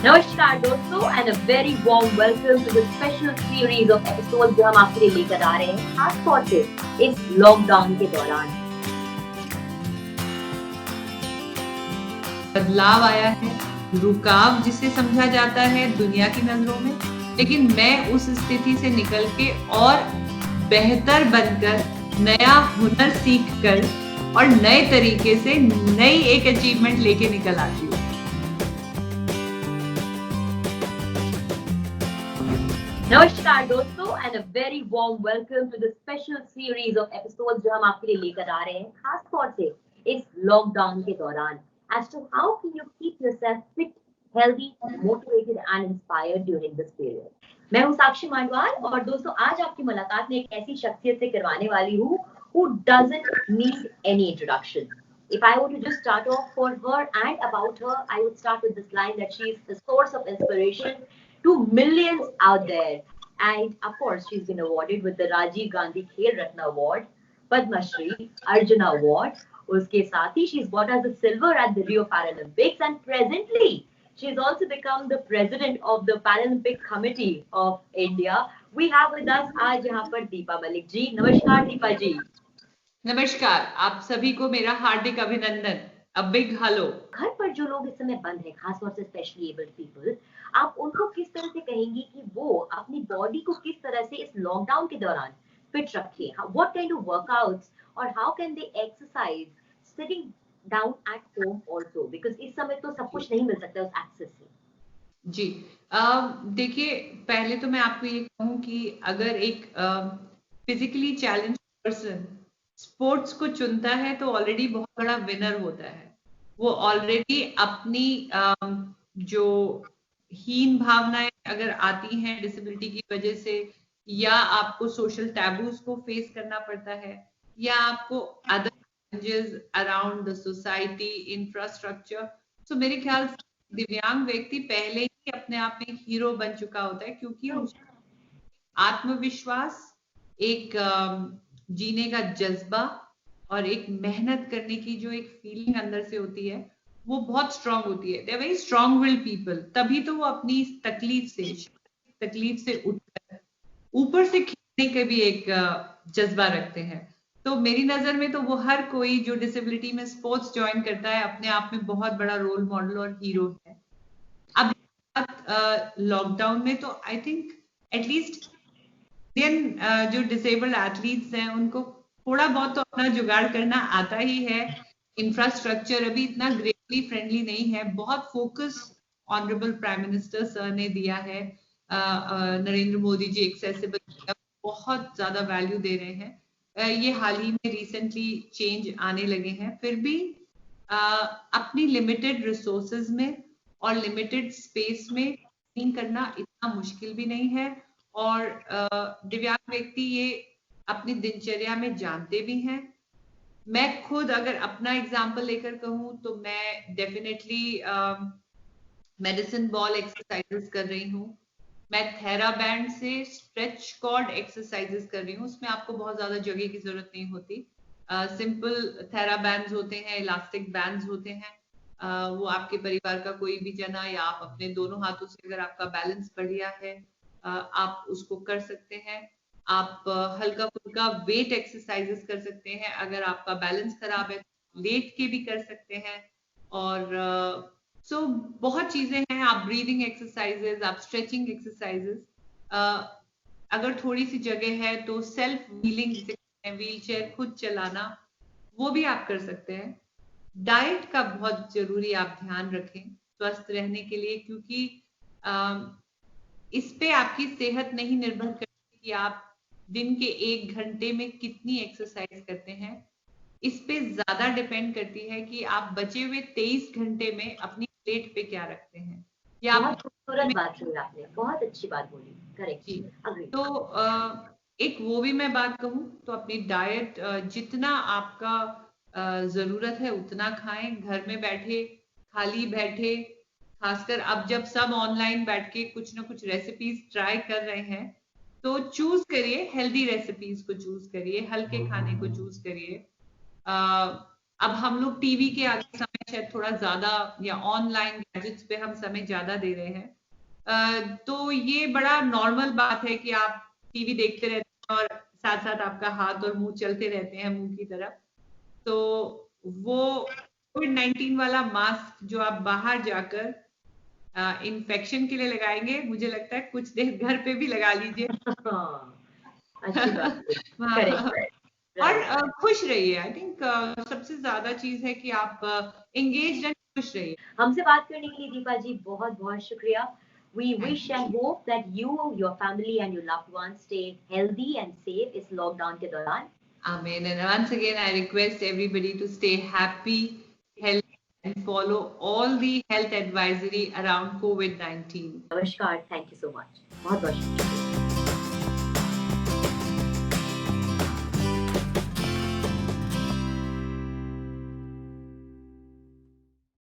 नमस्कार दोस्तों and a very warm welcome to the special series of episode जो हम आपके लिए लेकर आ रहे हैं खास तौर से इस लॉकडाउन के दौरान। बदलाव आया है, रुकाव जिसे समझा जाता है दुनिया की नजरों में, लेकिन मैं उस स्थिति से निकल के और बेहतर बनकर, नया हुनर सीख कर और नए तरीके से नई एक अचीवमेंट लेके निकल आती हूँ। नमस्कार दोस्तों and a very warm welcome to the special series of episode जो हम आपके लिए लेकर आ रहे हैं खास तौर से इस लॉकडाउन के दौरान as to how can you keep yourself fit, healthy, motivated and inspired during this period. मैं हूं साक्षी मांडवाल और दोस्तों आज आपकी मुलाकात में एक ऐसी शख्सियत से करवाने वाली हूँ who doesn't need any introduction. If I were to just start off for her and about her, I would start with this line that she is the source of inspiration to millions out there. And of course, she's been awarded with the Rajiv Gandhi Khel Ratna Award, Padma Shri, Arjuna Award. Uske साथ ही she's got us the silver at the Rio Paralympics, and presently she's also become the president of the Paralympic Committee of India. We have with us आज यहाँ पर दीपा मलिक जी। नमस्कार दीपा जी। नमस्कार, आप सभी को मेरा हार्दिक अभिनंदन। A big hello. घर पर जो लोग इस समय बंद हैं, खास तौर से स्पेशली एबल्ड पीपल, आप उनको किस तरह से कहेंगी कि वो अपनी बॉडी को किस तरह से इस लॉकडाउन के दौरान फिट रखें? व्हाट काइंड ऑफ वर्कआउट्स और how can they exercise sitting down at home also, because इस समय तो सब कुछ नहीं मिल सकता उस एक्सेस से। जी, देखिए, पहले तो मैं आपको ये कहूँ कि अगर एक फिजिकली चैलेंज पर्सन स्पोर्ट्स को चुनता है तो ऑलरेडी बहुत बड़ा विनर होता है। वो ऑलरेडी अपनी जो हीन भावनाएं अगर आती हैं डिसेबिलिटी की वजह से, या आपको सोशल टैबूज को फेस करना पड़ता है, या आपको other challenges around the society infrastructure, तो मेरे ख्याल से दिव्यांग व्यक्ति पहले ही अपने आप में हीरो बन चुका होता है, क्योंकि आत्मविश्वास, एक जीने का जज्बा और एक मेहनत करने की जो एक फीलिंग अंदर से होती है, वो बहुत स्ट्रांग होती है। They are very strong willed people, तभी तो वो अपनी तकलीफ से उठकर ऊपर से खींचने के भी एक जज्बा रखते हैं। तो मेरी नजर में तो वो हर कोई जो डिसेबिलिटी में स्पोर्ट्स ज्वाइन करता है अपने आप में बहुत बड़ा रोल मॉडल और हीरो है। अब लॉकडाउन में तो आई थिंक एटलीस्ट इंडियन जो डिसेबल्ड एथलीट्स हैं उनको थोड़ा बहुत तो अपना जुगाड़ करना आता ही है। इंफ्रास्ट्रक्चर अभी इतना ग्रेटली फ्रेंडली नहीं है। बहुत focus honourable prime minister sir ने दिया है, नरेंद्र मोदी जी एक्सेसिबल बहुत ज्यादा वैल्यू दे रहे हैं। ये हाल ही में रिसेंटली चेंज आने लगे हैं, फिर भी अपनी लिमिटेड रिसोर्सेज में और लिमिटेड स्पेस में करना इतना मुश्किल भी नहीं है। और दिव्यांग व्यक्ति ये अपनी दिनचर्या में जानते भी हैं। मैं खुद अगर अपना एग्जाम्पल लेकर कहूँ तो मैं डेफिनेटली मेडिसिन बॉल एक्सरसाइजेस कर रही हूँ। मैं थेरा बैंड से स्ट्रेच कॉर्ड एक्सरसाइजेस कर रही हूँ। उसमें आपको बहुत ज्यादा जगह की जरूरत नहीं होती। सिंपल थेरा बैंड्स होते हैं, इलास्टिक बैंड्स होते हैं। वो आपके परिवार का कोई भी जना या आप अपने दोनों हाथों से अगर आपका बैलेंस बढ़िया है, आप उसको कर सकते हैं। आप हल्का फुल्का वेट एक्सरसाइजेस कर सकते हैं। अगर आपका बैलेंस खराब है लेट के भी कर सकते हैं। और सो बहुत चीजें हैं। आप ब्रीदिंग एक्सरसाइजेस, आप स्ट्रेचिंग एक्सरसाइजेस, अगर थोड़ी सी जगह है तो सेल्फ व्हीलिंग जिसे कहते हैं, व्हील चेयर खुद चलाना, वो भी आप कर सकते हैं। डाइट का बहुत जरूरी आप ध्यान रखें स्वस्थ रहने के लिए, क्योंकि इस पे आपकी सेहत नहीं निर्भर करती कि आप दिन के 1 घंटे में कितनी एक्सरसाइज करते हैं। इस पे ज्यादा डिपेंड करती है कि आप बचे हुए 23 घंटे में अपनी प्लेट पे क्या रखते हैं, या आप बहुत खूबसूरत बात बोली आपने, बहुत अच्छी बात बोली। जी। Correct, agree. तो एक वो भी मैं बात कहूँ तो अपनी डाइट, जितना आपका जरूरत है उतना खाएं। घर में बैठे, खाली बैठे, खासकर अब जब सब ऑनलाइन बैठ के कुछ ना कुछ रेसिपीज ट्राई कर रहे हैं, तो चूज करिए हेल्दी रेसिपीज को, चूज करिए हल्के खाने को, चूज करिए। अब हम लोग टीवी के आगे समय शायद थोड़ा ज्यादा या ऑनलाइन गैजेट्स पे हम समय ज्यादा दे रहे हैं। तो ये बड़ा नॉर्मल बात है कि आप टीवी देखते रहते हैं और साथ साथ आपका हाथ और मुंह चलते रहते हैं मुंह की तरफ। तो वो कोविड-19 वाला मास्क जो आप बाहर जाकर इन्फेक्शन के लिए लगाएंगे, मुझे लगता है कुछ देर घर पे भी लगा लीजिए। अच्छी बात है। करेक्ट। और खुश रहिए। आई थिंक सबसे ज्यादा चीज है कि आप एंगेज एंड खुश रहिए। हमसे बात करने के लिए दीपा जी बहुत बहुत शुक्रिया। We wish and hope that you, your family and your loved ones stay healthy and safe इस लॉकडाउन के दौरान। Amen. And once again, I request everybody to stay happy, healthy, and follow all the health advisory around COVID-19. नमस्कार, thank you so much, बहुत बहुत शुक्रिया।